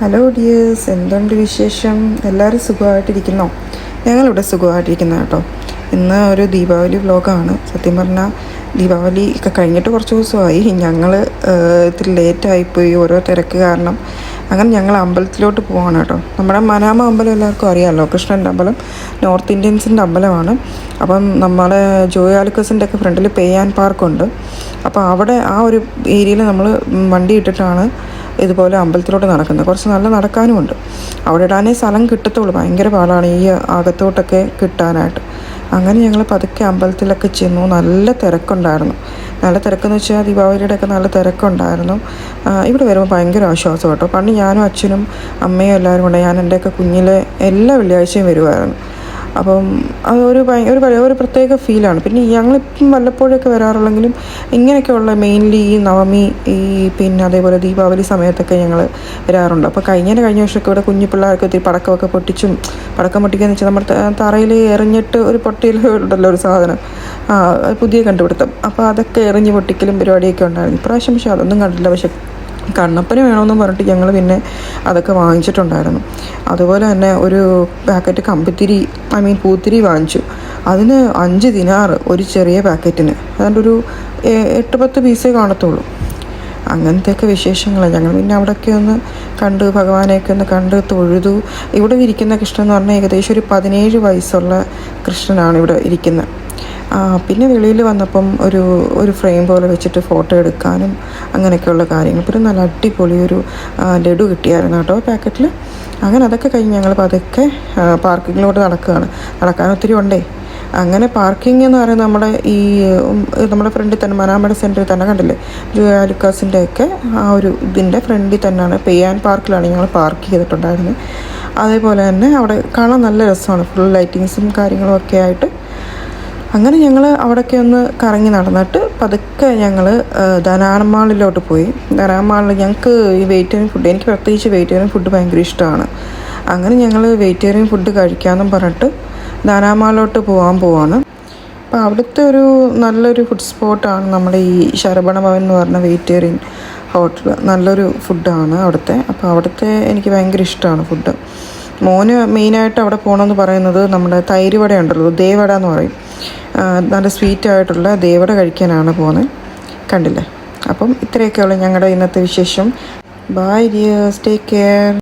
Hello dears, എന്തുണ്ട് വിശേഷം? എല്ലാവരും സുഖമായിട്ടിരിക്കുന്നോ? ഞങ്ങളിവിടെ സുഖമായിട്ടിരിക്കുന്ന കേട്ടോ. ഇന്ന് ഒരു ദീപാവലി വ്ലോഗാണ്. സത്യം പറഞ്ഞാൽ ദീപാവലി ഒക്കെ കഴിഞ്ഞിട്ട് കുറച്ച് ദിവസമായി. ഞങ്ങൾ ഇത്തിരി ലേറ്റായിപ്പോയി, ഓരോ തിരക്ക് കാരണം. അങ്ങനെ ഞങ്ങൾ അമ്പലത്തിലോട്ട് പോവാണ് കേട്ടോ. നമ്മുടെ മനാമ അമ്പലം എല്ലാവർക്കും അറിയാമല്ലോ, കൃഷ്ണൻ്റെ അമ്പലം, നോർത്ത് ഇന്ത്യൻസിൻ്റെ അമ്പലമാണ്. അപ്പം നമ്മുടെ ജോയ് ആലുക്കസിൻ്റെ ഒക്കെ ഫ്രണ്ടിൽ പേയാൻ പാർക്കുണ്ട്. അപ്പോൾ അവിടെ ആ ഒരു ഏരിയയിൽ നമ്മൾ വണ്ടി ഇട്ടിട്ടാണ് ഇതുപോലെ അമ്പലത്തിലോട്ട് നടക്കുന്നത്. കുറച്ച് നല്ല നടക്കാനുമുണ്ട്. അവിടെ ഇടാനേ സ്ഥലം കിട്ടത്തുള്ളൂ. ഭയങ്കര പാടാണ് ഈ അകത്തോട്ടൊക്കെ കിട്ടാനായിട്ട്. അങ്ങനെ ഞങ്ങൾ പതുക്കെ അമ്പലത്തിലൊക്കെ ചെന്നു. നല്ല തിരക്കുണ്ടായിരുന്നു. നല്ല തിരക്കെന്ന് വെച്ചാൽ ദീപാവലിയുടെ ഒക്കെ നല്ല തിരക്കുണ്ടായിരുന്നു. ഇവിടെ വരുമ്പോൾ ഭയങ്കര ആശ്വാസം കേട്ടോ. പണ്ട് ഞാനും അച്ഛനും അമ്മയും എല്ലാവരും ഉണ്ട്. ഞാൻ എൻ്റെയൊക്കെ കുഞ്ഞിലെ എല്ലാ വെള്ളിയാഴ്ചയും വരുമായിരുന്നു. അപ്പം അതൊരു ഒരു പ്രത്യേക ഫീലാണ്. പിന്നെ ഞങ്ങളിപ്പം വല്ലപ്പോഴൊക്കെ വരാറുള്ളെങ്കിലും ഇങ്ങനെയൊക്കെയുള്ള മെയിൻലി ഈ നവമി, പിന്നെ അതേപോലെ ദീപാവലി സമയത്തൊക്കെ ഞങ്ങൾ വരാറുണ്ട്. അപ്പോൾ കഴിഞ്ഞ വർഷമൊക്കെ ഇവിടെ കുഞ്ഞു പിള്ളേർക്ക് ഒത്തിരി പടക്കമൊക്കെ പൊട്ടിച്ചും, പടക്കം പൊട്ടിക്കുകയെന്ന് വെച്ചാൽ നമ്മുടെ തറയിൽ എറിഞ്ഞിട്ട് ഒരു പൊട്ടിയിൽ ഉണ്ടല്ലോ ഒരു സാധനം, പുതിയ കണ്ടുപിടുത്തം. അപ്പോൾ അതൊക്കെ എറിഞ്ഞ് പൊട്ടിക്കലും പരിപാടിയൊക്കെ ഉണ്ടായിരുന്നു. ഇപ്രാവശ്യം പക്ഷേ അതൊന്നും കണ്ടില്ല. പക്ഷെ കണ്ണപ്പന് വേണമെന്ന് പറഞ്ഞിട്ട് ഞങ്ങൾ പിന്നെ അതൊക്കെ വാങ്ങിച്ചിട്ടുണ്ടായിരുന്നു. അതുപോലെ തന്നെ ഒരു പാക്കറ്റ് കമ്പിത്തിരി, പൂത്തിരി വാങ്ങിച്ചു. അതിന് 5 ദിനാർ ഒരു ചെറിയ പാക്കറ്റിന്. അതുകൊണ്ട് ഒരു 8-10 പീസേ കാണത്തുള്ളൂ. അങ്ങനത്തെയൊക്കെ വിശേഷങ്ങളാണ്. ഞങ്ങൾ പിന്നെ അവിടെയൊക്കെ ഒന്ന് കണ്ട്, ഭഗവാനെയൊക്കെ ഒന്ന് കണ്ട് തൊഴുതു. ഇവിടെ ഇരിക്കുന്ന കൃഷ്ണൻ എന്ന് പറഞ്ഞാൽ ഏകദേശം ഒരു 17 വയസ്സുള്ള കൃഷ്ണനാണ് ഇവിടെ ഇരിക്കുന്നത്. പിന്നെ വെളിയിൽ വന്നപ്പം ഒരു ഫ്രെയിം പോലെ വെച്ചിട്ട് ഫോട്ടോ എടുക്കാനും അങ്ങനെയൊക്കെയുള്ള കാര്യങ്ങൾ. പിന്നെ നല്ല അടിപൊളി ഒരു ലഡു കിട്ടിയായിരുന്നു കേട്ടോ പാക്കറ്റിൽ. അങ്ങനെ അതൊക്കെ കഴിഞ്ഞ് ഞങ്ങൾ പതുക്കെ പാർക്കിങ്ങിലോട്ട് നടക്കാൻ ഒത്തിരി ഉണ്ടേ. അങ്ങനെ പാർക്കിംഗ് എന്ന് പറയുന്നത് നമ്മുടെ ഫ്രണ്ടിൽ തന്നെ, മനാമയുടെ സെൻറ്ററിൽ തന്നെ കണ്ടില്ലേ, ജോയ് ആലുക്കാസിൻ്റെ ഒക്കെ ആ ഒരു ഇതിൻ്റെ ഫ്രണ്ടിൽ തന്നെയാണ്, പേയാൻ പാർക്കിലാണ് ഞങ്ങൾ പാർക്ക് ചെയ്തിട്ടുണ്ടായിരുന്നത്. അതേപോലെ തന്നെ അവിടെ കാണാൻ നല്ല രസമാണ്, ഫുൾ ലൈറ്റിങ്സും കാര്യങ്ങളും ഒക്കെ ആയിട്ട്. അങ്ങനെ ഞങ്ങൾ അവിടെയൊക്കെ ഒന്ന് കറങ്ങി നടന്നിട്ട് പതുക്കെ ഞങ്ങൾ ധനാൻ മാളിലോട്ട് പോയി. ധനാൻ മാളിൽ ഞങ്ങൾക്ക് ഈ വെജിറ്റേറിയൻ ഫുഡ്, എനിക്ക് പ്രത്യേകിച്ച് വെജിറ്റേറിയൻ ഫുഡ് ഭയങ്കര ഇഷ്ടമാണ്. അങ്ങനെ ഞങ്ങൾ വെജിറ്റേറിയൻ ഫുഡ് കഴിക്കാമെന്നും പറഞ്ഞിട്ട് ധനാൻ മാളിലോട്ട് പോവാണ്. അപ്പോൾ അവിടുത്തെ ഒരു നല്ലൊരു ഫുഡ് സ്പോട്ടാണ് നമ്മുടെ ഈ ശരവണ ഭവൻ എന്ന് പറഞ്ഞ വെജിറ്റേറിയൻ ഹോട്ടൽ. നല്ലൊരു ഫുഡാണ് അവിടുത്തെ. അപ്പോൾ അവിടുത്തെ എനിക്ക് ഭയങ്കര ഇഷ്ടമാണ് ഫുഡ്. മോന് മെയിനായിട്ട് അവിടെ പോകണമെന്ന് പറയുന്നത് നമ്മുടെ തൈര് വട ഉണ്ടല്ലോ, ദേവട എന്ന് പറയും. നല്ല സ്വീറ്റായിട്ടുള്ള ദേവട കഴിക്കാനാണ് പോകുന്നത്. കണ്ടില്ലേ? അപ്പം ഇത്രയൊക്കെയുള്ള ഞങ്ങളുടെ ഇന്നത്തെ വിശേഷം. Bye dears, take care.